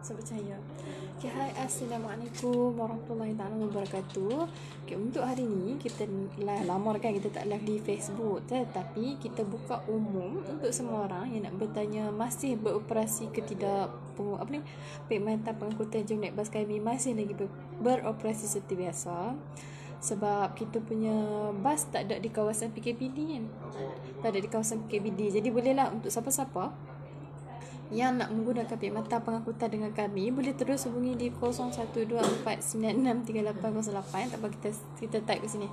Saya percaya. Okay, hai, Assalamualaikum warahmatullahi taala wabarakatuh. Okay, untuk hari ni kita lama kan kita tak live di Facebook, tetapi kita buka umum untuk semua orang yang nak bertanya masih beroperasi ke tidak perkhidmatan pengangkutan jom naik bas kami masih lagi beroperasi seperti biasa. Sebab kita punya bas tak ada di kawasan PKPD kan. Tak ada di kawasan PKPD. Jadi bolehlah untuk siapa-siapa yang nak menggunakan perkhidmatan pengangkutan dengan kami boleh terus hubungi di 0124963808. Tak apa, kita type kat sini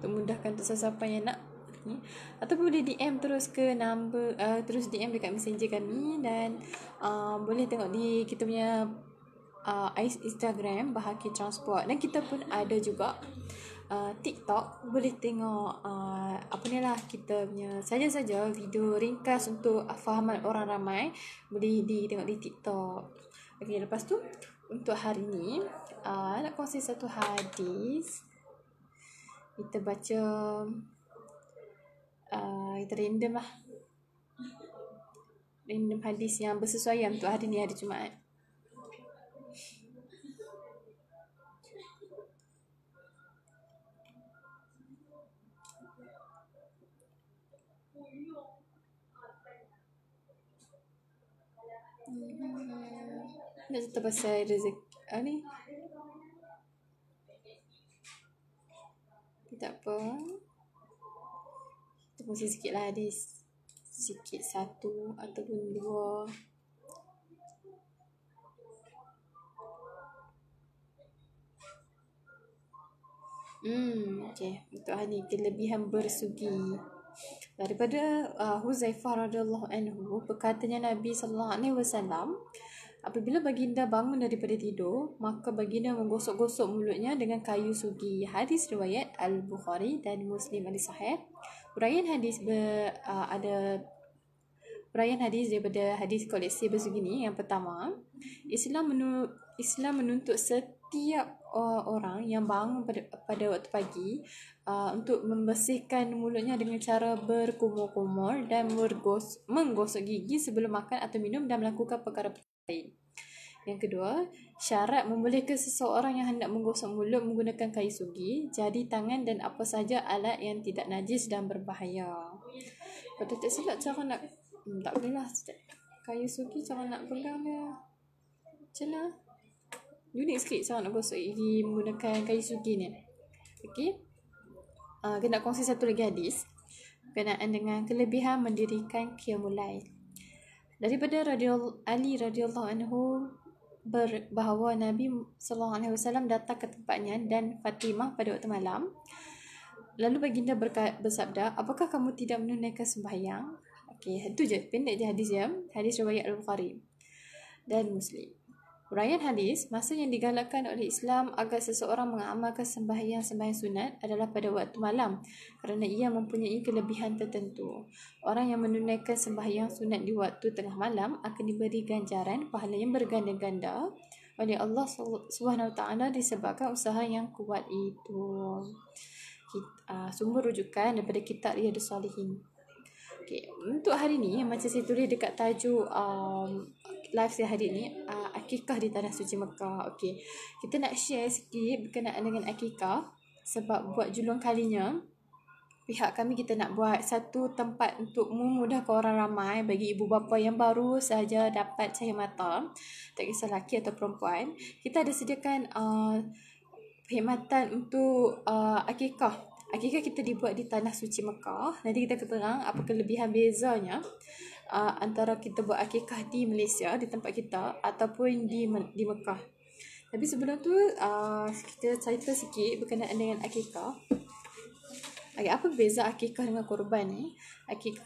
untuk mudahkan untuk sesiapa yang nak ni, ataupun boleh DM terus ke number terus DM dekat messenger kami. Dan boleh tengok di kita punya Instagram Bahaki Transport, dan kita pun ada juga TikTok. Boleh tengok kita punya saja video ringkas untuk fahaman orang ramai, boleh ditengok di TikTok. Okey, lepas tu untuk hari ni nak kongsi satu hadis. Kita baca kita random hadis yang bersesuaian untuk hari ni, hari Jumaat. Nak cerita pasal rezeki ni. Tak apa, kita kongsi sikit lah hadis, sikit satu ataupun dua. Okay. Untuk hari ni kelebihan bersugi. Daripada Huzaifah radhiyallahu anhu, berkatanya Nabi sallallahu alaihi wasallam, apabila baginda bangun daripada tidur, maka baginda menggosok-gosok mulutnya dengan kayu sugi. Hadis riwayat Al-Bukhari dan Muslim al-Sahih. Uraian hadis daripada hadis koleksi bersugi ni. Yang pertama, Islam menuntut setiap orang yang bangun pada waktu pagi untuk membersihkan mulutnya dengan cara berkumur-kumur dan menggosok gigi sebelum makan atau minum dan melakukan perkara lain. Yang kedua, syarat membolehkan seseorang yang hendak menggosok mulut menggunakan kayu sugi, jari tangan dan apa sahaja alat yang tidak najis dan berbahaya. Kalau tak silap cara nak tak boleh lah kayu sugi, cara nak pegang dia macam mana, unik sikit cara nak gosok gigi menggunakan kayu sugi ni. Okey, kita nak kongsi satu lagi hadis berkenaan dengan kelebihan mendirikan qiyamul lail. Daripada Ali radhiyallahu anhu bahawa Nabi sallallahu alaihi wasallam datang ke tempatnya dan Fatimah pada waktu malam. Lalu baginda bersabda, apakah kamu tidak menunaikan sembahyang? Okey, itu je, pendek je hadis dia. Hadis riwayat Al-Bukhari dan Muslim. Uraian hadis, masa yang digalakkan oleh Islam agar seseorang mengamalkan sembahyang sunat adalah pada waktu malam kerana ia mempunyai kelebihan tertentu. Orang yang menunaikan sembahyang sunat di waktu tengah malam akan diberi ganjaran pahala yang berganda-ganda oleh Allah SWT disebabkan usaha yang kuat itu. Sumber rujukan daripada kitab Riyadhus Salihin. Okay, untuk hari ni macam saya tulis dekat tajuk live saya hari ni, akikah di Tanah Suci Mekah. Okay, kita nak share sikit berkenaan dengan akikah sebab buat julung kalinya pihak kami kita nak buat satu tempat untuk memudahkan orang ramai, bagi ibu bapa yang baru sahaja dapat cahaya mata, tak kisah lelaki atau perempuan. Kita ada sediakan perkhidmatan untuk akikah. Akikah kita dibuat di Tanah Suci Mekah. Nanti kita terang apa kelebihan bezanya antara kita buat akikah di Malaysia, di tempat kita, ataupun di Mekah. Tapi sebelum tu kita cerita sikit berkenaan dengan akikah. Apa beza akikah dengan korban ni?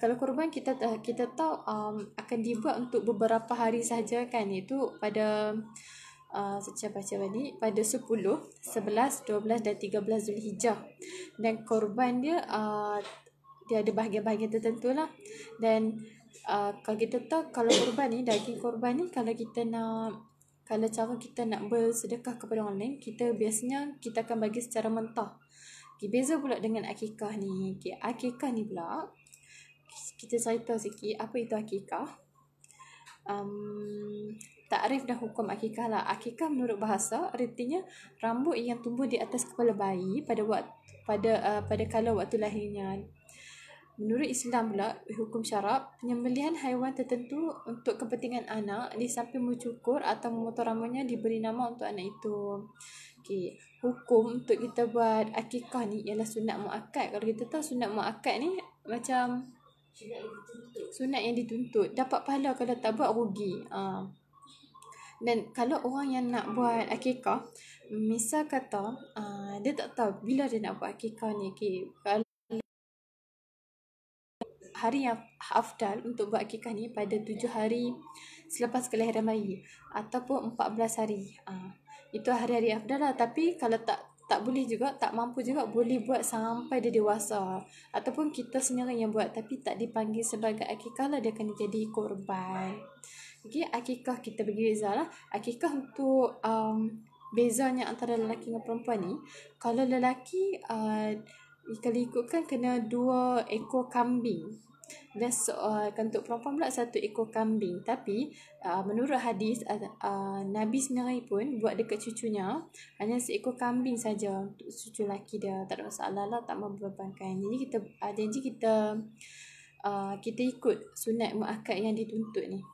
Kalau korban kita tahu akan dibuat untuk beberapa hari sahaja kan, iaitu pada saya baca tadi pada 10, 11, 12 dan 13 Zulhijjah. Dan korban dia dia ada bahagian-bahagian tertentu lah. Dan kalau kita tahu, kalau korban ni, daging korban ni, kalau cara kita nak bersedekah kepada orang lain, kita biasanya kita akan bagi secara mentah. Okay, beza pula dengan akikah ni. Okay, akikah ni pula kita cerita sikit apa itu akikah. takrif dan hukum akikah lah. Akikah menurut bahasa artinya rambut yang tumbuh di atas kepala bayi pada kala waktu lahirnya. Menurut Islam pula, hukum syarak, penyembelihan haiwan tertentu untuk kepentingan anak di samping mencukur atau memotong rambutnya diberi nama untuk anak itu. Okey, hukum untuk kita buat akikah ni ialah sunat muakkad. Kalau kita tahu sunat muakkad ni macam sunat yang dituntut. Dapat pahala, kalau tak buat rugi. Dan kalau orang yang nak buat akikah, misal kata dia tak tahu bila dia nak buat akikah ni. Okay, hari yang afdal untuk buat akikah ni pada 7 hari selepas kelahiran bayi ataupun 14 hari. Itu hari-hari afdal lah. Tapi kalau tak boleh juga, tak mampu juga, boleh buat sampai dia dewasa ataupun kita sendiri yang buat tapi tak dipanggil sebagai akikah lah, dia kena jadi korban. Okay, akikah kita berbeza lah. Akikah untuk bezanya antara lelaki dengan perempuan ni, kalau lelaki kalau ikutkan kena 2 ekor kambing, dan untuk perempuan pula 1 ekor kambing. Tapi menurut hadis Nabi sendiri pun buat dekat cucunya hanya 1 ekor kambing saja untuk cucu lelaki dia. Tak ada masalah lah, tak membebankan. Jadi kita ikut sunat muakkad yang dituntut ni.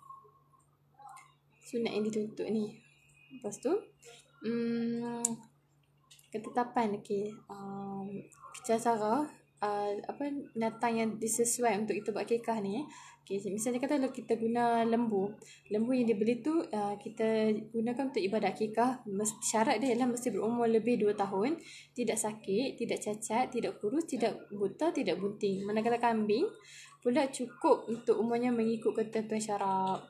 Lepas tu ketetapan. Okey, cara binatang yang disesuai untuk kita buat akikah ni. Okay, misalnya kata kalau kita guna lembu yang dibeli tu kita gunakan untuk ibadat akikah. Syarat dia ialah mesti berumur lebih 2 tahun, tidak sakit, tidak cacat, tidak kurus, tidak buta, tidak bunting. Manakala kambing pula cukup untuk umurnya mengikut ketentuan syarak.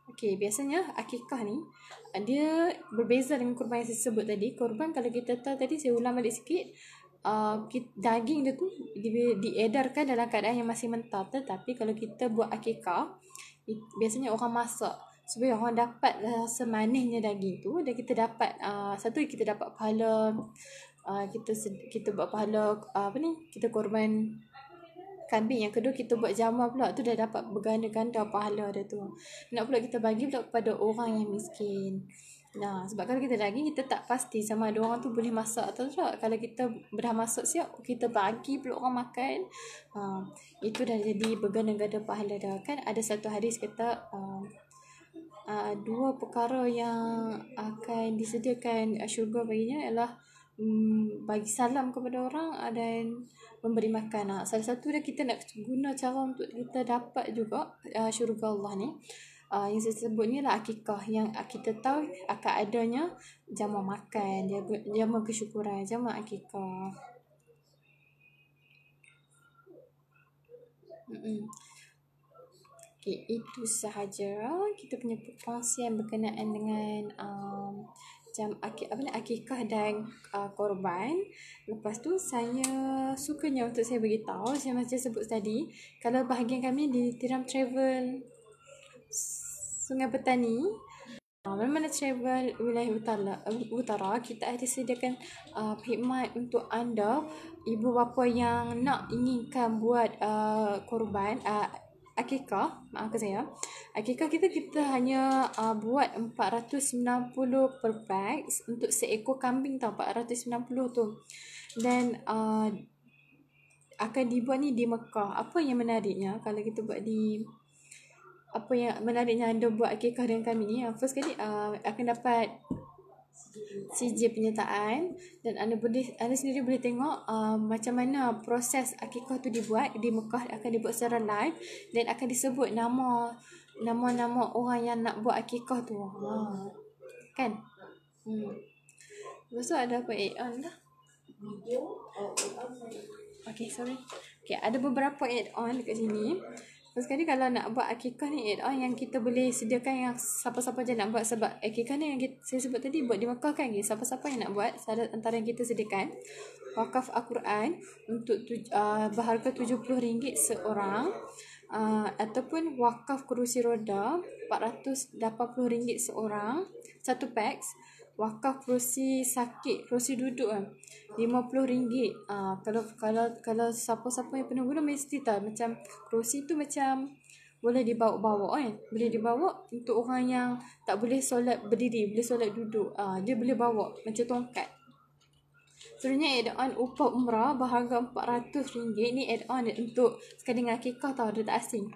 Okey, biasanya akikah ni dia berbeza dengan kurban yang saya sebut tadi. Kurban kalau kita tahu tadi, saya ulang balik sikit, daging dia tu diedarkan dalam keadaan yang masih mentah. Tetapi kalau kita buat akikah, biasanya orang masak supaya orang dapat rasa manisnya daging tu, dan kita dapat satu, kita dapat pahala, kita buat pahala kita korban kambing. Yang kedua, kita buat jamuan pula, tu dah dapat berganda-ganda pahala dia tu. Nak pula kita bagi pula kepada orang yang miskin. Nah, sebab kalau kita daging, kita tak pasti sama ada orang tu boleh masak atau tak. Kalau kita dah masak siap, kita bagi pula orang makan, itu dah jadi berganda-ganda pahala dah. Kan ada satu hadis kata 2 perkara yang akan disediakan syurga baginya ialah bagi salam kepada orang dan memberi makan. Salah satu dah kita nak guna cara untuk kita dapat juga syurga Allah ni. Yang saya sebut ni lah akikah, yang kita tahu akan adanya jamuan makan, jamuan kesyukuran, jamuan akikah. Okay, itu sahaja kita punya perkongsian berkenaan dengan akikah dan korban. Lepas tu saya sukanya untuk saya beritahu, saya macam sebut tadi, kalau bahagian kami di Tiram Travel Sungai Petani, mana-mana travel wilayah utara, kita ada sediakan khidmat untuk anda ibu bapa yang inginkan buat korban akikah. Maafkan saya, akikah kita hanya buat 490 per pax untuk seekor kambing tau, 490 tu. Dan akan dibuat ni di Mekah. Apa yang menariknya kalau kita buat anda buat akikah dengan kami ni, first kali akan dapat CJ penyertaan, dan anda sendiri boleh tengok macam mana proses akikah tu dibuat di Mekah. Akan dibuat secara live dan akan disebut nama orang yang nak buat akikah tu. Kan? Lepas tu ada apa add-on lah? Okay, sorry. Okay, ada beberapa add-on dekat sini. Sekali kalau nak buat akikah ni, add-on yang kita boleh sediakan yang siapa-siapa je nak buat. Sebab akikah ni yang saya sebut tadi buat di Mekah kan, siapa-siapa yang nak buat, antara yang kita sediakan wakaf Al-Quran untuk berharga RM70 seorang, ataupun wakaf kerusi roda RM480 seorang, 1 pax. Wakaf kerusi sakit, kerusi duduk RM50. Kalau siapa-siapa yang pernah guna mesti tahu macam kerusi tu macam boleh dibawa-bawa kan. Boleh dibawa untuk orang yang tak boleh solat berdiri, boleh solat duduk. Dia boleh bawa macam tongkat. Sebenarnya add-on upah umrah berharga RM400. Ni add-on untuk sekali dengan akikah tau, dia tak asing.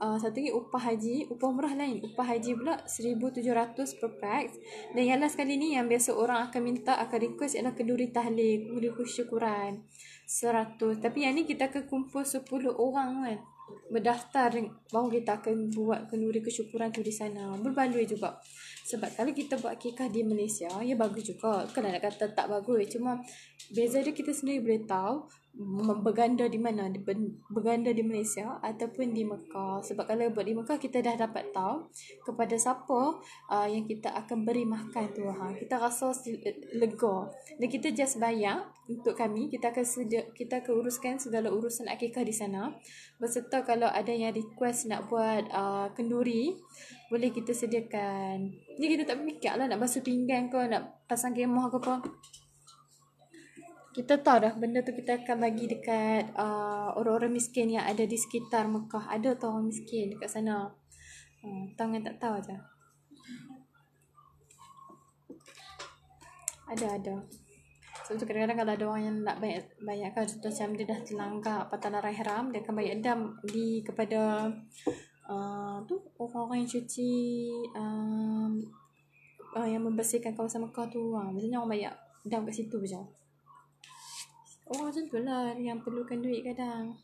Satu lagi upah haji, upah umrah lain. Upah haji pula RM1,700 per pax. Dan yang last kali ni yang biasa orang akan minta, akan request ialah kenduri tahlil, kenduri kesyukuran 100. Tapi yang ni kita akan kumpul 10 orang kan, berdaftar, baru kita akan buat kenduri kesyukuran tu di sana. Berbaloi juga. Sebab kalau kita buat akikah di Malaysia, ya bagus juga. Bukanlah nak kata tak bagus. Cuma beza dia kita sendiri boleh tahu berganda di mana, berganda di Malaysia ataupun di Mekah. Sebab kalau buat di Mekah, kita dah dapat tahu kepada siapa yang kita akan beri makan tu. Kita rasa lega. Dan kita just bayar untuk kami. Kita akan uruskan segala urusan akikah di sana. Berserta kalau ada yang request nak buat kenduri, boleh kita sediakan. Ni kita tak fikir lah nak basuh pinggan ke, nak pasang kemah ke apa. Kita tahu dah benda tu kita akan bagi dekat orang-orang miskin yang ada di sekitar Mekah. Ada tau orang miskin dekat sana. Tahu kan tak tahu je. Ada. Sebab tu kadang-kadang kalau ada orang yang nak bayarkan, contoh macam dia dah terlanggar Patah Larang Ihram, dia akan bayar dam kepada tu orang-orang yang cuci yang membersihkan kawasan Mekah tu. Biasanya orang bayar dam kat situ je. Orang macam tu lah yang perlukan duit kadang.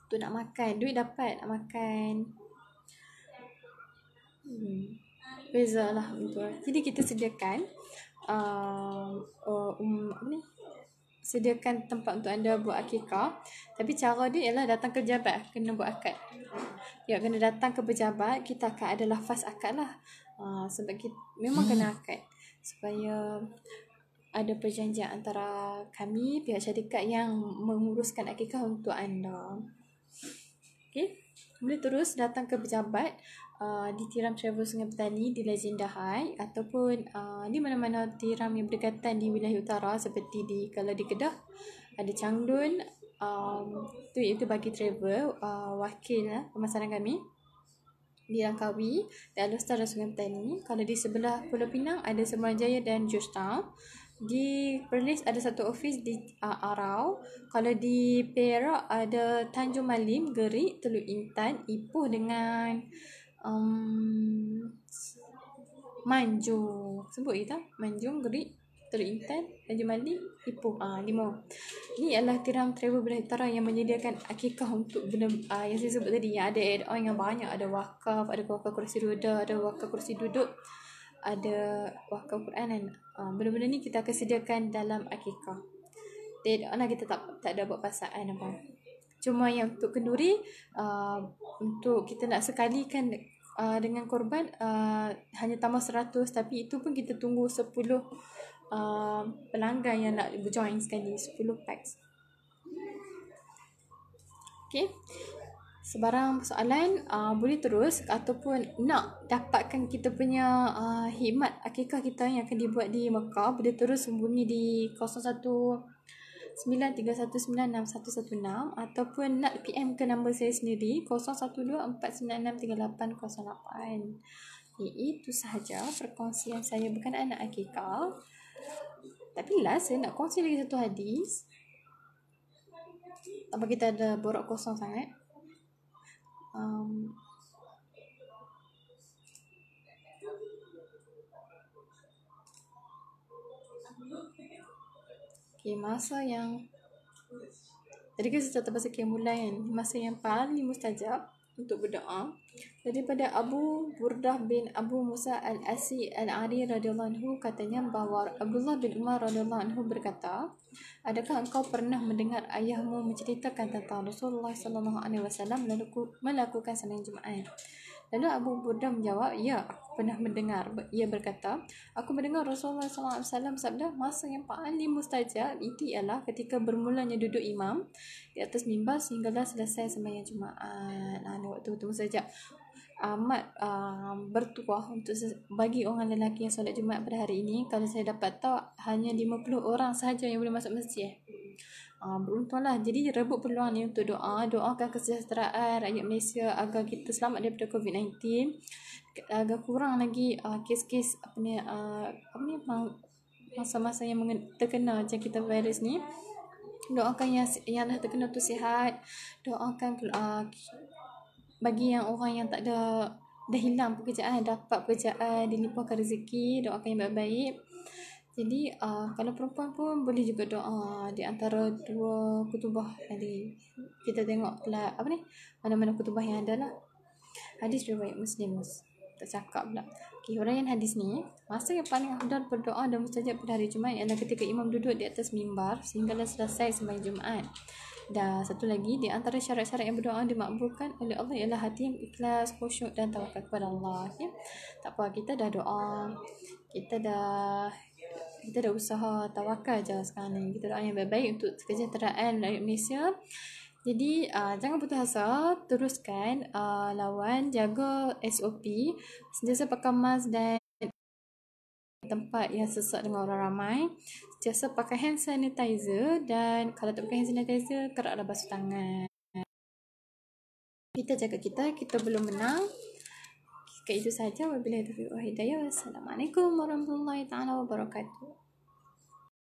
Tu nak makan, duit dapat, nak makan. Beza lah betul. Jadi kita sediakan sediakan tempat untuk anda buat akikah. Tapi cara dia ialah datang ke pejabat, kena buat akad. Ya, kena datang ke pejabat. Kita akan ada lafaz akad lah. Sebab kita memang kena akad supaya ada perjanjian antara kami, pihak syarikat yang menguruskan akikah untuk anda. Okay, boleh terus datang ke pejabat di Tiram Travel Sungai Petani, di Legenda High, ataupun di mana-mana tiram yang berdekatan di wilayah utara, seperti kalau di Kedah ada Changdun, itu bagi travel, wakil pemasaran kami di Langkawi dan Alor dan Sungai Petani. Kalau di sebelah Pulau Pinang ada Semenanjaya dan Georgetown. Di Perlis ada satu office di Arau. Kalau di Perak ada Tanjung Malim, Gerik, Teluk Intan, Ipoh dengan Manjung. Sebut kita Manjung, Gerik, Teluk Intan, Tanjung Malim, Ipoh. 5. Ini adalah tiram travel belah utara yang menyediakan akikah untuk benda yang saya sebut tadi, yang ada add-on yang banyak. Ada wakaf, ada wakaf kursi roda, ada wakaf kursi duduk, ada wakaf Quran dan benda-benda ni kita akan sediakan dalam akikah. Add-on kita tak ada buat pasaan apa. Cuma yang untuk kenduri, untuk kita nak sekalikan dengan korban, hanya tambah 100. Tapi itu pun kita tunggu 10 pelanggan yang nak join sekali, 10 packs. Okay, sebarang soalan boleh terus, ataupun nak dapatkan kita punya khidmat akikah kita yang akan dibuat di Mekah, boleh terus hubungi di 0193196116, ataupun nak PM ke nombor saya sendiri 0124963808. Itu sahaja perkongsian saya berkenaan akikah. Tapi last saya nak kongsi lagi satu hadis. Tanpa kita ada borak kosong sangat. Okay, masa yang tadi kan saya pasal Qiyamul Lail, masa yang paling mustajab untuk berdoa daripada Abu Burdah bin Abu Musa Al-Asi Al-Ari radhiyallahu anhu, katanya bahawa Abdullah bin Umar radhiyallahu anhu berkata, adakah engkau pernah mendengar ayahmu menceritakan tentang Rasulullah sallallahu alaihi wasallam melakukan sembahyang Jumaat? Lalu Abu Burdah menjawab, ya, aku pernah mendengar. Ia berkata, aku mendengar Rasulullah sallallahu alaihi wasallam sabda, masa yang paling mustajab itu ialah ketika bermulanya duduk imam di atas mimbar sehinggalah selesai sembahyang Jumaat. Waktu itu mustajab amat bertuah untuk bagi orang lelaki yang solat Jumaat pada hari ini. Kalau saya dapat tahu hanya 50 orang sahaja yang boleh masuk masjid. Beruntunglah. Jadi rebut peluang ni untuk doa. Doakan kesejahteraan rakyat Malaysia agar kita selamat daripada COVID-19, agar kurang lagi kes-kes masa-masa yang terkena jangkitan virus ni. Doakan yang dah terkena tu sihat. Doakan bagi yang orang yang tak ada, dah hilang pekerjaan, dapat pekerjaan, dilimpahkan rezeki. Doakan yang baik-baik. Jadi kalau perempuan pun boleh juga doa di antara dua kutubah tadi. Kita tengok lah mana-mana kutubah yang ada lah. Hadis riwayat Muslim. Tak cakap pula. Huraian hadis ni, masa yang paling afdal berdoa dan mustajab pada hari Jumaat ialah ketika imam duduk di atas mimbar sehinggalah selesai sembahyang Jumaat. Dan satu lagi, di antara syarat-syarat yang berdoa dimakbulkan oleh Allah ialah hati yang ikhlas, khusyuk dan tawakal kepada Allah. Okay? Tak apa, kita dah doa, kita dah usaha, tawakal je sekarang ni. Kita doa yang baik-baik untuk kesejahteraan rakyat Malaysia. Jadi jangan putus asa, teruskan lawan, jaga SOP, sentiasa pakai mask dan tempat yang sesak dengan orang ramai, sentiasa pakai hand sanitizer, dan kalau tak pakai hand sanitizer, keraklah basuh tangan. Kita jaga kita belum menang. Itu sahaja. Wabillahi taufiq wal hidayah. Wassalamualaikum warahmatullahi taala wabarakatuh.